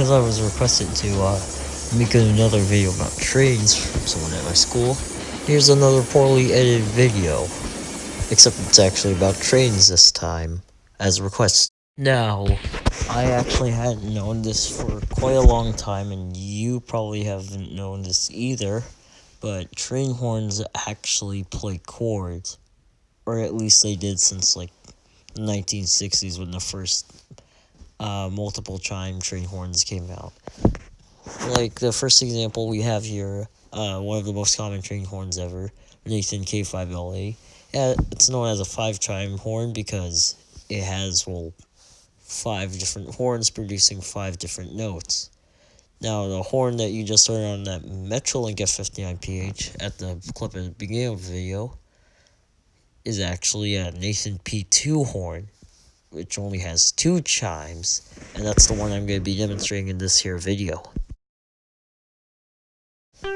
because I was requested to make another video about trains from someone at my school, here's another poorly edited video. Except it's actually about trains this time, as requested. Now, I actually hadn't known this for quite a long time, and you probably haven't known this either, but train horns actually play chords. Or at least they did since, like, the 1960s when the first multiple chime train horns came out. Like, the first example we have here, one of the most common train horns ever, Nathan K5LA. Yeah, it's known as a 5-chime horn because it has, well, 5 different horns producing 5 different notes. Now, the horn that you just heard on that Metrolink F59PH at the clip at the beginning of the video is actually a Nathan P2 horn, which only has 2 chimes, and that's the one I'm going to be demonstrating in this here video.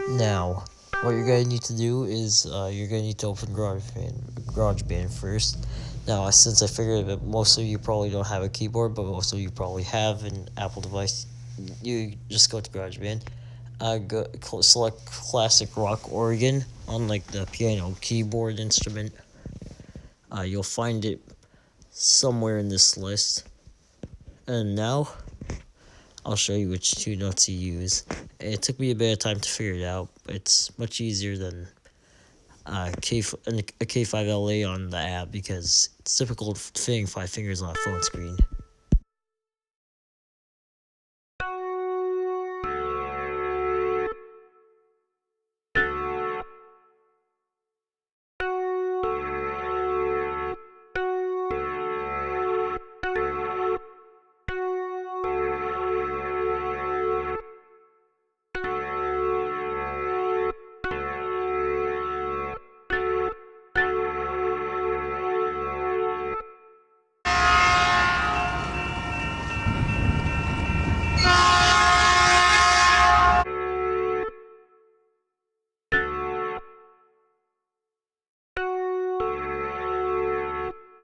Now, what you're going to need to do is, you're going to need to open GarageBand first. Now, since I figured that most of you probably don't have a keyboard, but most of you probably have an Apple device, you just go to GarageBand. Select Classic Rock Organ on, like, the piano keyboard instrument. You'll find it somewhere in this list. And now, I'll show you which 2 notes to use. It took me a bit of time to figure it out, but it's much easier than a K5LA on the app because it's difficult fitting 5 fingers on a phone screen.